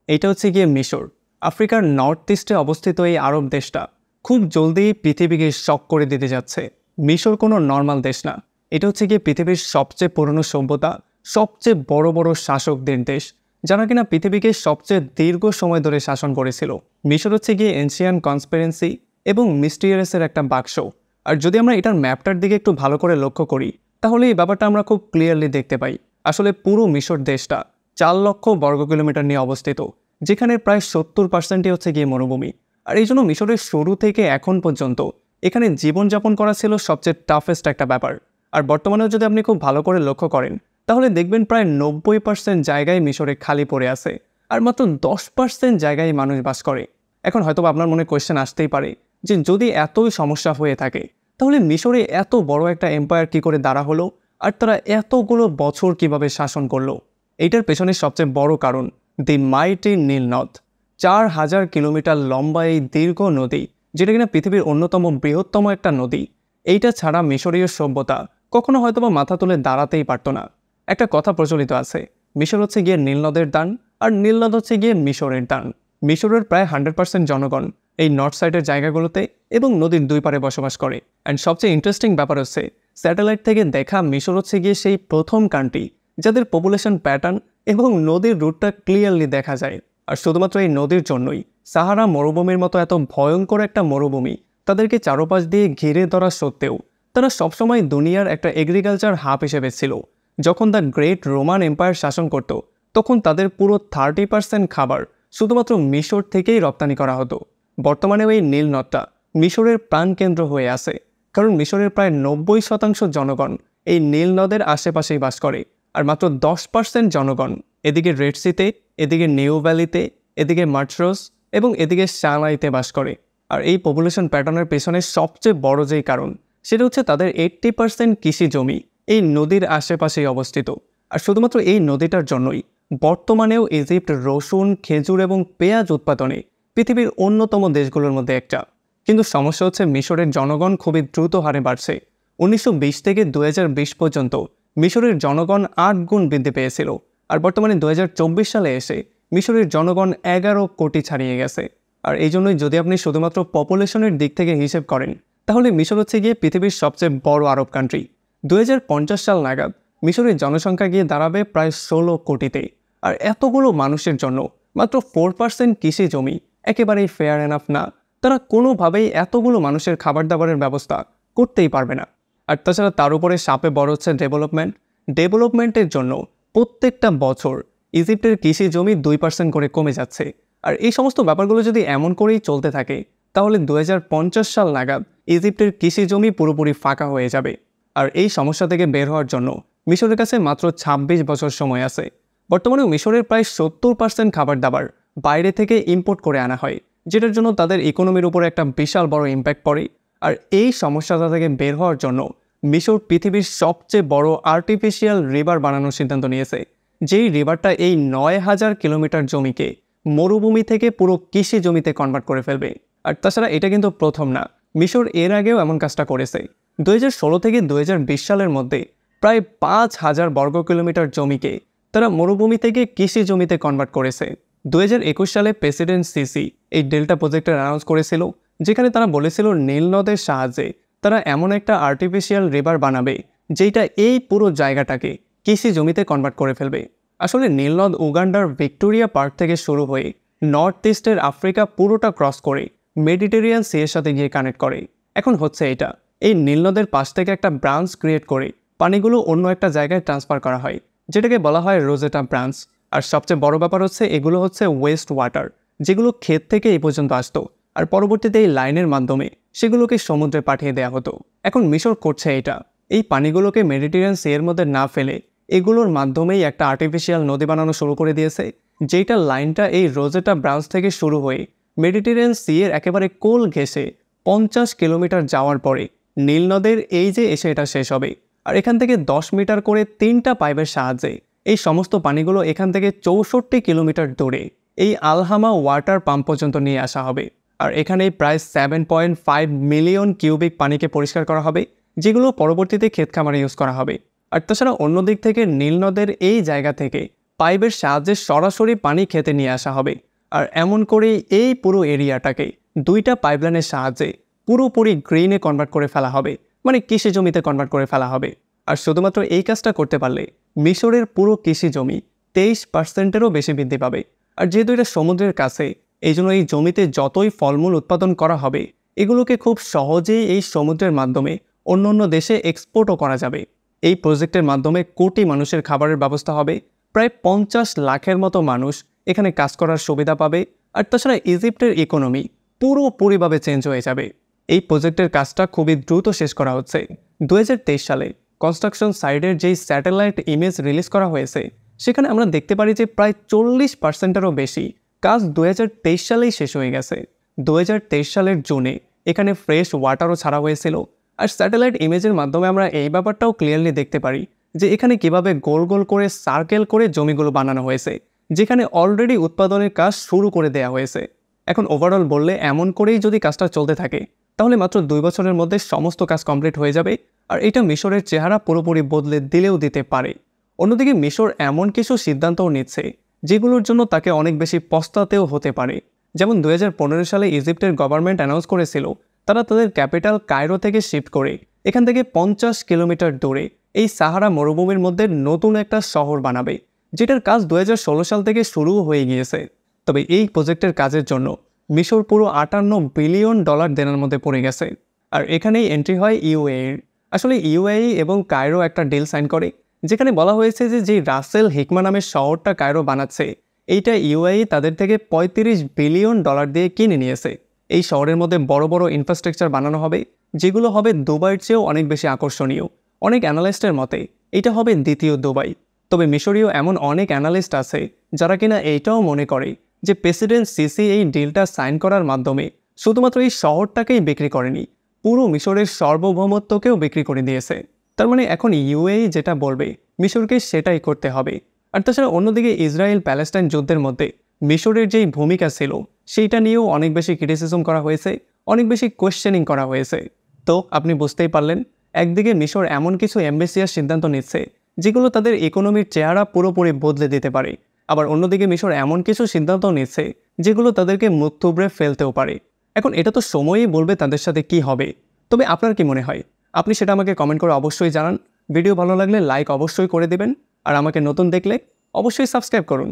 এটা হচ্ছে গিয়ে মিশর। আফ্রিকার নর্থ ইস্টে অবস্থিত এই আরব দেশটা খুব জলদি পৃথিবীকে শক করে দিতে যাচ্ছে। মিশর কোনো নর্মাল দেশ না, এটা হচ্ছে গিয়ে পৃথিবীর সবচেয়ে পুরনো সভ্যতা, সবচেয়ে বড় বড় শাসকদের দেশ, যারা কিনা পৃথিবীকে সবচেয়ে দীর্ঘ সময় ধরে শাসন করেছিল। মিশর হচ্ছে গিয়ে এনশিয়ান কনস্পিরেন্সি এবং মিস্টিরিয়াসের একটা বাক্স। আর যদি আমরা এটার ম্যাপটার দিকে একটু ভালো করে লক্ষ্য করি, তাহলে এই ব্যাপারটা আমরা খুব ক্লিয়ারলি দেখতে পাই। আসলে পুরো মিশর দেশটা 4 লক্ষ বর্গ কিলোমিটার নিয়ে অবস্থিত, যেখানে প্রায় 70% হচ্ছে গিয়ে মরুভূমি। আর এই জন্য মিশরের শুরু থেকে এখন পর্যন্ত এখানে জীবনযাপন করা ছিল সবচেয়ে টাফেস্ট একটা ব্যাপার। আর বর্তমানেও যদি আপনি খুব ভালো করে লক্ষ্য করেন, তাহলে দেখবেন প্রায় 90% জায়গায় মিশরে খালি পড়ে আছে, আর মাত্র 10% জায়গায় মানুষ বাস করে। এখন হয়তো আপনার মনে কোয়েশ্চেন আসতেই পারে যে যদি এতই সমস্যা হয়ে থাকে, তাহলে মিশরে এত বড় একটা এম্পায়ার কি করে দাঁড়া হলো, আর তারা এতগুলো বছর কিভাবে শাসন করলো? এইটার পেছনে সবচেয়ে বড় কারণ দি মাইটি নীল নদ। 4000 কিলোমিটার লম্বা এই দীর্ঘ নদী, যেটা কিনা পৃথিবীর অন্যতম বৃহত্তম একটা নদী। এইটা ছাড়া মিশরীয় সভ্যতা কখনো হয়তোবা মাথা তুলে দাঁড়াতেই পারত না। একটা কথা প্রচলিত আছে, মিশর হচ্ছে গিয়ে নীল নদের দান, আর নীল নদ হচ্ছে গিয়ে মিশরের দান। মিশরের প্রায় 100% জনগণ এই নর্থ সাইডের জায়গাগুলোতে এবং নদীর দুই পারে বসবাস করে। অ্যান্ড সবচেয়ে ইন্টারেস্টিং ব্যাপার হচ্ছে, স্যাটেলাইট থেকে দেখা মিশর হচ্ছে গিয়ে সেই প্রথম কান্ট্রি যাদের পপুলেশন প্যাটার্ন এবং নদীর রুটটা ক্লিয়ারলি দেখা যায়। আর শুধুমাত্র এই নদীর জন্যই সাহারা মরুভূমির মতো এত ভয়ঙ্কর একটা মরুভূমি তাদেরকে চারপাশ দিয়ে ঘিরে ধরা সত্ত্বেও তারা সবসময় দুনিয়ার একটা এগ্রিকালচার হাব হিসেবে ছিল। যখন দ্য গ্রেট রোমান এম্পায়ার শাসন করত, তখন তাদের পুরো 30% খাবার শুধুমাত্র মিশর থেকেই রপ্তানি করা হতো। বর্তমানেও এই নীল নদটা মিশরের প্রাণকেন্দ্র হয়ে আছে, কারণ মিশরের প্রায় 90% জনগণ এই নীল নদের আশেপাশেই বাস করে, আর মাত্র 10% জনগণ এদিকে রেড সিতে, এদিকে নিউ ভ্যালিতে, এদিকে মাট্রোস এবং এদিকে সানাইতে বাস করে। আর এই পপুলেশন প্যাটার্নের পেছনে সবচেয়ে বড় যেই কারণ, সেটা হচ্ছে তাদের 80% কৃষি জমি এই নদীর আশেপাশেই অবস্থিত। আর শুধুমাত্র এই নদীটার জন্যই বর্তমানেও ইজিপ্ট রসুন, খেজুর এবং পেঁয়াজ উৎপাদনে পৃথিবীর অন্যতম দেশগুলোর মধ্যে একটা। কিন্তু সমস্যা হচ্ছে মিশরের জনগণ খুবই দ্রুত হারে বাড়ছে। 1920 থেকে 2020 পর্যন্ত মিশরের জনগণ 8 গুণ বৃদ্ধি পেয়েছিল, আর বর্তমানে 2024 সালে এসে মিশরের জনগণ 11 কোটি ছাড়িয়ে গেছে। আর এই জন্যই যদি আপনি শুধুমাত্র পপুলেশনের দিক থেকে হিসেব করেন, তাহলে মিশর হচ্ছে গিয়ে পৃথিবীর সবচেয়ে বড় আরব কান্ট্রি। 2050 সাল নাগাদ মিশরের জনসংখ্যা গিয়ে দাঁড়াবে প্রায় 16 কোটিতে। আর এতগুলো মানুষের জন্য মাত্র 4% কৃষি জমি একেবারেই ফেয়ার এনাফ না। তারা কোনোভাবেই এতগুলো মানুষের খাবার দাবারের ব্যবস্থা করতেই পারবে না। আর তাছাড়া তার উপরে সাপে বড় হচ্ছে ডেভেলপমেন্টের জন্য প্রত্যেকটা বছর ইজিপ্টের কৃষি জমি 2% করে কমে যাচ্ছে। আর এই সমস্ত ব্যাপারগুলো যদি এমন করেই চলতে থাকে, তাহলে 2050 সাল নাগাদ ইজিপ্টের কৃষি জমি পুরোপুরি ফাঁকা হয়ে যাবে। আর এই সমস্যা থেকে বের হওয়ার জন্য মিশরের কাছে মাত্র 26 বছর সময় আছে। বর্তমানে মিশরের প্রায় 70% খাবার দাবার বাইরে থেকে ইম্পোর্ট করে আনা হয়, যেটার জন্য তাদের ইকোনমির উপরে একটা বিশাল বড় ইম্প্যাক্ট পড়ে। আর এই সমস্যাটা থেকে বের হওয়ার জন্য মিশর পৃথিবীর সবচেয়ে বড় আর্টিফিশিয়াল রিভার বানানোর সিদ্ধান্ত নিয়েছে, যেই রিভারটা এই 9000 কিলোমিটার জমিকে মরুভূমি থেকে পুরো কৃষি জমিতে কনভার্ট করে ফেলবে। আর তাছাড়া এটা কিন্তু প্রথম না, মিশর এর আগেও এমন কাজটা করেছে। 2016 থেকে 2020 সালের মধ্যে প্রায় 5000 বর্গ কিলোমিটার জমিকে তারা মরুভূমি থেকে কৃষি জমিতে কনভার্ট করেছে। 2021 সালে প্রেসিডেন্ট সিসি এই ডেল্টা প্রজেক্টের অ্যানাউন্স করেছিল, যেখানে তারা বলেছিল নীল নদের সাহায্যে তারা এমন একটা আর্টিফিশিয়াল রিভার বানাবে যেটা এই পুরো জায়গাটাকে কৃষি জমিতে কনভার্ট করে ফেলবে। আসলে নীল নদ উগান্ডার ভিক্টোরিয়া পার্ক থেকে শুরু হয়ে নর্থ ইস্টের আফ্রিকা পুরোটা ক্রস করে মেডিটেরিয়ান সি এর সাথে গিয়ে কানেক্ট করে। এখন হচ্ছে এটা, এই নীল নদের পাশ থেকে একটা ব্রাঞ্চ ক্রিয়েট করে পানিগুলো অন্য একটা জায়গায় ট্রান্সফার করা হয়, যেটাকে বলা হয় রোজেটা ব্রাঞ্চ। আর সবচেয়ে বড় ব্যাপার হচ্ছে এগুলো হচ্ছে ওয়েস্ট ওয়াটার, যেগুলো ক্ষেত থেকে এই পর্যন্ত আসতো, আর পরবর্তীতে এই লাইনের মাধ্যমে সেগুলোকে সমুদ্রে পাঠিয়ে দেওয়া হতো। এখন মিশর করছে এটা, এই পানিগুলোকে মেডিটেরিয়ান সি এর মধ্যে না ফেলে এগুলোর মাধ্যমেই একটা আর্টিফিশিয়াল নদী বানানো শুরু করে দিয়েছে, যেটা লাইনটা এই রোজেটা ব্রাঞ্চ থেকে শুরু হয়ে মেডিটেরিয়ান সি এর একেবারে কোল ঘেঁষে 50 কিলোমিটার যাওয়ার পরে নীল নদের এই যে এসে এটা শেষ হবে। আর এখান থেকে 10 মিটার করে 3টা পাইপের সাহায্যে এই সমস্ত পানিগুলো এখান থেকে 64 কিলোমিটার দূরে এই আলহামা ওয়াটার পাম্প পর্যন্ত নিয়ে আসা হবে। আর এখানে প্রায় 7.5 মিলিয়ন কিউবিক পানিকে পরিষ্কার করা হবে, যেগুলো পরবর্তীতে ক্ষেত খামারে ইউজ করা হবে। আর তাছাড়া অন্যদিক থেকে নীল নদের এই জায়গা থেকে পাইপের সাহায্যে সরাসরি পানি খেতে নিয়ে আসা হবে। আর এমন করেই এই পুরো এরিয়াটাকে 2টা পাইপলাইনের সাহায্যে পুরোপুরি গ্রিনে কনভার্ট করে ফেলা হবে, মানে কৃষি জমিতে কনভার্ট করে ফেলা হবে। আর শুধুমাত্র এই কাজটা করতে পারলে মিশরের পুরো কৃষি জমি 23%-এরও বেশি বৃদ্ধি পাবে। আর যেহেতু এটা সমুদ্রের কাছে, এই জন্য এই জমিতে যতই ফলমূল উৎপাদন করা হবে, এগুলোকে খুব সহজেই এই সমুদ্রের মাধ্যমে অন্য অন্য দেশে এক্সপোর্টও করা যাবে। এই প্রজেক্টের মাধ্যমে কোটি মানুষের খাবারের ব্যবস্থা হবে, প্রায় 50 লাখের মতো মানুষ এখানে কাজ করার সুবিধা পাবে। আর তাছাড়া ইজিপ্টের ইকোনমি পুরোপুরিভাবে চেঞ্জ হয়ে যাবে। এই প্রজেক্টের কাজটা খুবই দ্রুত শেষ করা হচ্ছে। 2023 সালে কনস্ট্রাকশন সাইটের যেই স্যাটেলাইট ইমেজ রিলিজ করা হয়েছে, সেখানে আমরা দেখতে পারি যে প্রায় 40%-এরও বেশি কাজ 2023 সালেই শেষ হয়ে গেছে। 2023 সালের জুনে এখানে ফ্রেশ ওয়াটারও ছাড়া হয়েছিল। আর স্যাটেলাইট ইমেজের মাধ্যমে আমরা এই ব্যাপারটাও ক্লিয়ারলি দেখতে পারি যে এখানে কিভাবে গোল গোল করে সার্কেল করে জমিগুলো বানানো হয়েছে, যেখানে অলরেডি উৎপাদনের কাজ শুরু করে দেওয়া হয়েছে। এখন ওভারঅল বললে এমন করেই যদি কাজটা চলতে থাকে, তাহলে মাত্র 2 বছরের মধ্যে সমস্ত কাজ কমপ্লিট হয়ে যাবে। আর এটা মিশরের চেহারা পুরোপুরি বদলে দিলেও দিতে পারে। অন্যদিকে মিশর এমন কিছু সিদ্ধান্তও নিচ্ছে যেগুলোর জন্য তাকে অনেক বেশি পস্তাতেও হতে পারে। যেমন 2015 সালে ইজিপ্টের গভর্নমেন্ট অ্যানাউন্স করেছিল তারা তাদের ক্যাপিটাল কায়রো থেকে শিফট করে এখান থেকে 50 কিলোমিটার দূরে এই সাহারা মরুভূমির মধ্যে নতুন একটা শহর বানাবে, যেটার কাজ 2016 সাল থেকে শুরু হয়ে গিয়েছে। তবে এই প্রজেক্টের কাজের জন্য মিশর পুরো $58 বিলিয়ন দেনার মধ্যে পড়ে গেছে। আর এখানেই এন্ট্রি হয় ইউএইর। আসলে ইউএই এবং কায়রো একটা ডিল সাইন করে, যেখানে বলা হয়েছে যে রাসেল হিকমা নামের শহরটা কায়রো বানাচ্ছে, এইটা ইউএই তাদের থেকে $35 বিলিয়ন দিয়ে কিনে নিয়েছে। এই শহরের মধ্যে বড় বড় ইনফ্রাস্ট্রাকচার বানানো হবে, যেগুলো হবে দুবাইয়ের চেয়েও অনেক বেশি আকর্ষণীয়। অনেক অ্যানালিস্টের মতে এটা হবে দ্বিতীয় দুবাই। তবে মিশরীয় এমন অনেক অ্যানালিস্ট আছে যারা কিনা এইটাও মনে করে যে প্রেসিডেন্ট সিসি এই ডিলটা সাইন করার মাধ্যমে শুধুমাত্র এই শহরটাকেই বিক্রি করেনি, পুরো মিশরের সার্বভৌমত্বকেও বিক্রি করে দিয়েছে। তার মানে এখন ইউএই যেটা বলবে মিশরকে সেটাই করতে হবে। আর তাছাড়া অন্যদিকে ইসরায়েল প্যালেস্টাইন যুদ্ধের মধ্যে মিশরের যেই ভূমিকা ছিল সেইটা নিয়েও অনেক বেশি ক্রিটিসিজম করা হয়েছে, অনেক বেশি কোয়েশ্চেনিং করা হয়েছে। তো আপনি বুঝতেই পারলেন, একদিকে মিশর এমন কিছু অ্যাম্বিসিয়াস সিদ্ধান্ত নিচ্ছে যেগুলো তাদের ইকোনমির চেহারা পুরোপুরি বদলে দিতে পারে, আবার অন্যদিকে মিশর এমন কিছু সিদ্ধান্ত নিচ্ছে যেগুলো তাদেরকে মুখ থুবড়ে ফেলতেও পারে। এখন এটা তো সময়ই বলবে তাদের সাথে কি হবে। তবে আপনার কি মনে হয়? আপনি সেটা আমাকে কমেন্ট করে অবশ্যই জানান। ভিডিও ভালো লাগলে লাইক অবশ্যই করে দেবেন, আর আমাকে নতুন দেখলে অবশ্যই সাবস্ক্রাইব করুন।